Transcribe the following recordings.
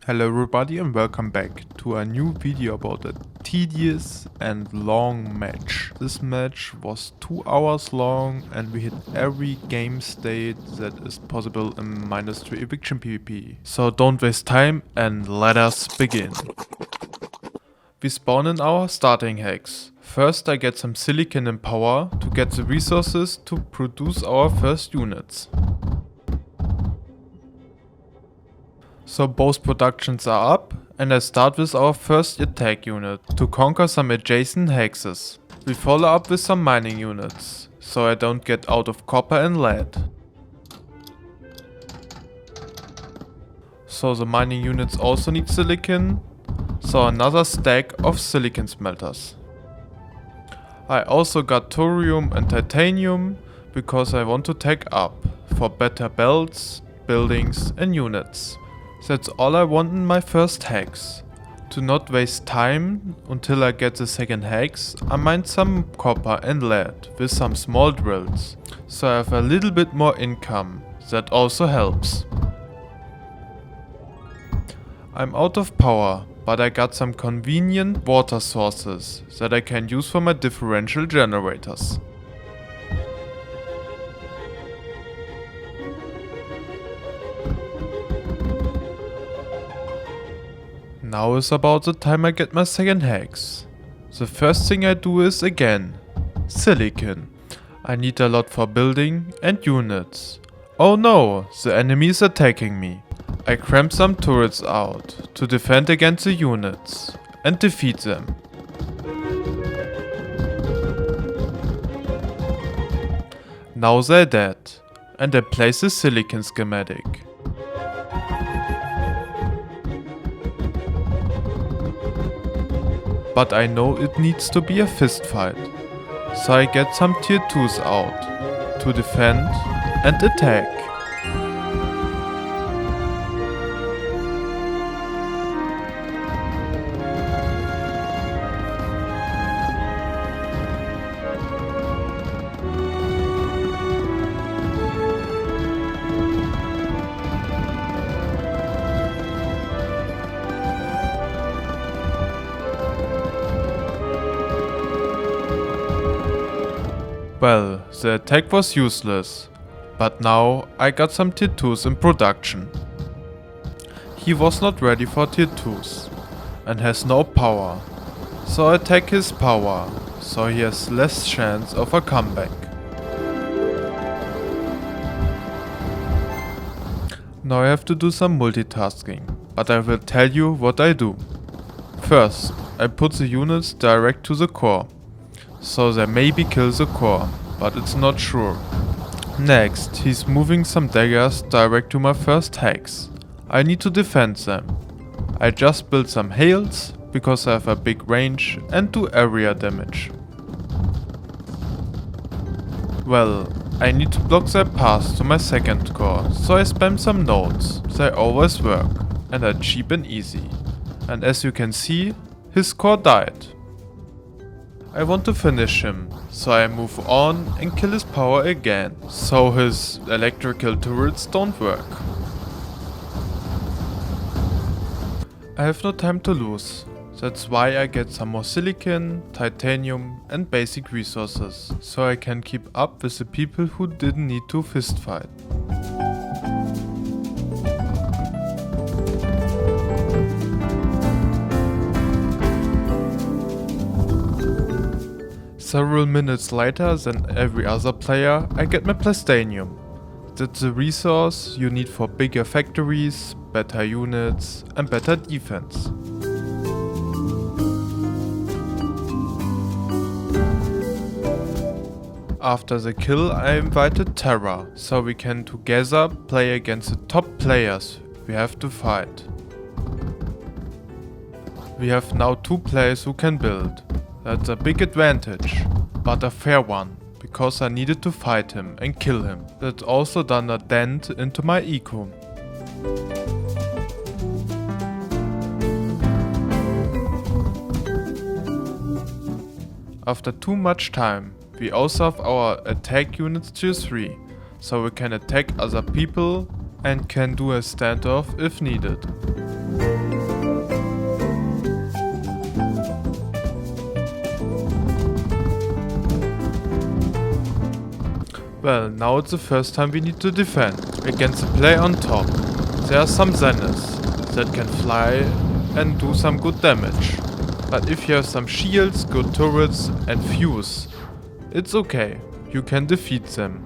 Hello everybody and welcome back to a new video about a tedious and long match. This match was 2 hours long and we hit every game state that is possible in Mindustry PvP. So don't waste time and let us begin. We spawn in our starting hex. First I get some silicon and power to get the resources to produce our first units. So both productions are up and I start with our first attack unit to conquer some adjacent hexes. We follow up with some mining units, so I don't get out of copper and lead. So the mining units also need silicon, so another stack of silicon smelters. I also got thorium and titanium because I want to tech up for better belts, buildings and units. That's all I want in my first hex. To not waste time until I get the second hex, I mine some copper and lead with some small drills, so I have a little bit more income. That also helps. I'm out of power, but I got some convenient water sources that I can use for my differential generators. Now is about the time I get my second hex. The first thing I do is again silicon. I need a lot for building and units. Oh no, the enemy is attacking me. I cramp some turrets out to defend against the units and defeat them. Now they're dead and I place the silicon schematic. But I know it needs to be a fist fight, so I get some tier 2s out to defend and attack. Well, the attack was useless, but now I got some tier 2s in production. He was not ready for tier 2s and has no power, so I attack his power, so he has less chance of a comeback. Now I have to do some multitasking, but I will tell you what I do. First, I put the units direct to the core. So they maybe kill the core, but it's not sure. Next, he's moving some daggers direct to my first hex. I need to defend them. I just built some hails, because I have a big range and do area damage. Well, I need to block their path to my second core, so I spam some nodes. They always work, and are cheap and easy. And as you can see, his core died. I want to finish him, so I move on and kill his power again, so his electrical turrets don't work. I have no time to lose, that's why I get some more silicon, titanium and basic resources, so I can keep up with the people who didn't need to fist fight. Several minutes later than every other player, I get my plastanium. That's the resource you need for bigger factories, better units and better defense. After the kill I invited Terra, so we can together play against the top players we have to fight. We have now 2 players who can build. That's a big advantage, but a fair one, because I needed to fight him and kill him. That also done a dent into my eco. After too much time, we also have our attack units tier 3, so we can attack other people and can do a standoff if needed. Well, now it's the first time we need to defend. Against the player on top, there are some Zeniths that can fly and do some good damage. But if you have some shields, good turrets and fuse, it's okay, you can defeat them.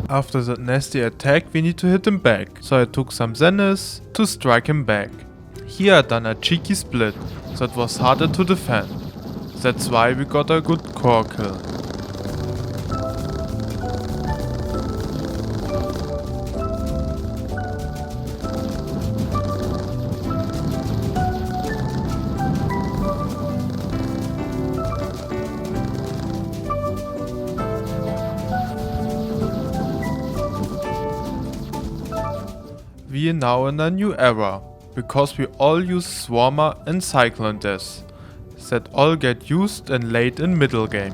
After that nasty attack, we need to hit him back, so I took some Zeniths to strike him back. Here I done a cheeky split, that was harder to defend. That's why we got a good core kill. We are now in a new era, because we all use Swarmer and Cyclone Death, that all get used and late in middle game.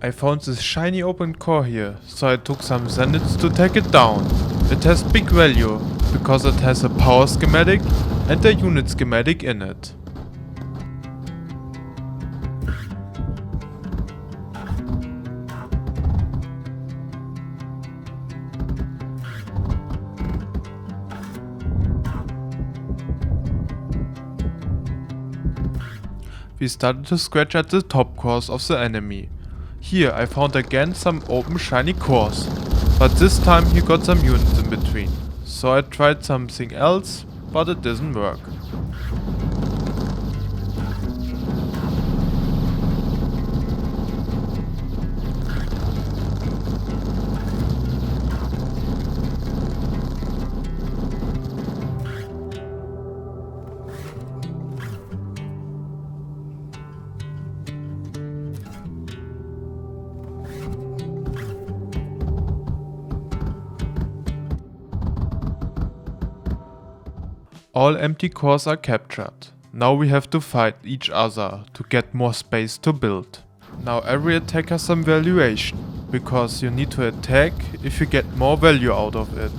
I found this shiny open core here, so I took some Zeniths to take it down. It has big value, because it has a power schematic and a unit schematic in it. We started to scratch at the top cores of the enemy. Here I found again some open shiny cores, but this time he got some units in between. So I tried something else, but it didn't work. All empty cores are captured. Now we have to fight each other to get more space to build. Now every attack has some valuation, because you need to attack if you get more value out of it.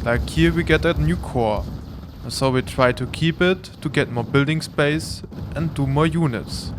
Like here we get a new core, so we try to keep it to get more building space and do more units.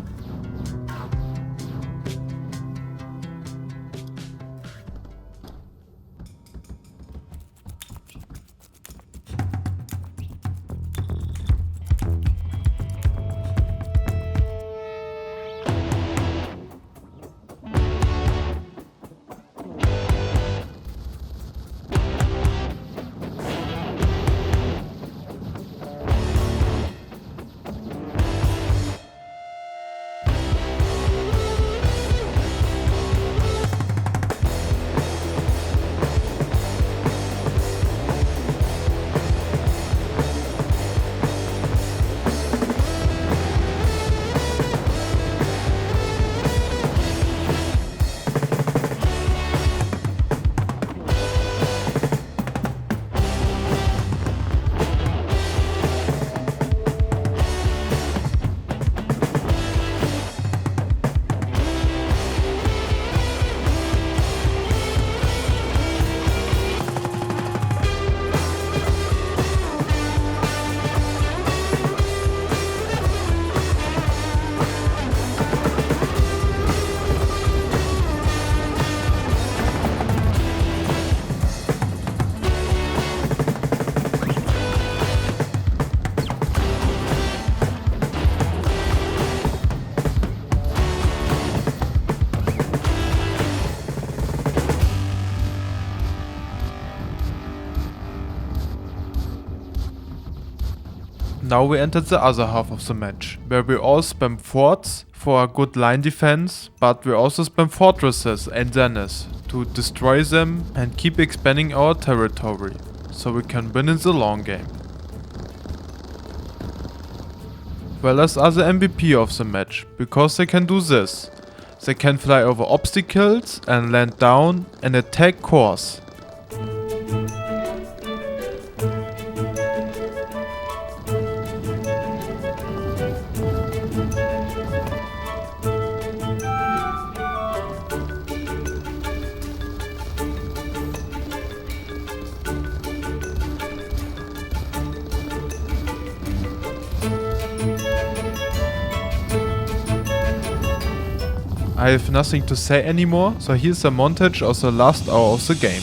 Now we entered the other half of the match, where we all spam forts for a good line defense, but we also spam fortresses and zeniths to destroy them and keep expanding our territory, so we can win in the long game. Dwellers are the MVP of the match, because they can do this. They can fly over obstacles and land down and attack cores. I have nothing to say anymore, so here's a montage of the last hour of the game.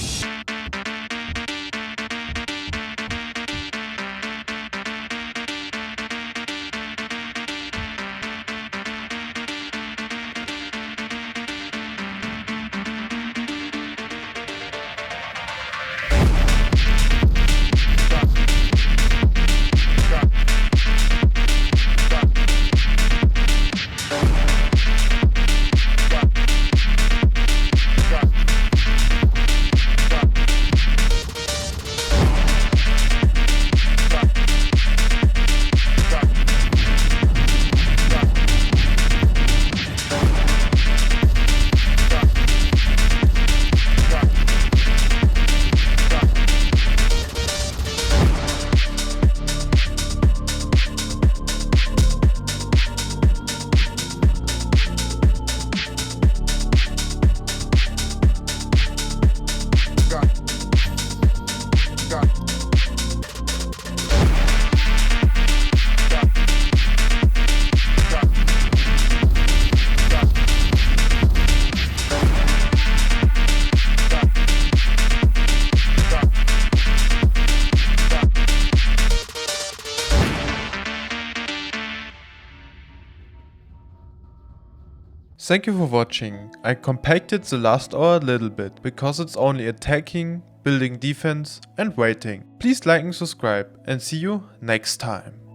Thank you for watching. I compacted the last hour a little bit, because it's only attacking, building defense and waiting. Please like and subscribe, and see you next time.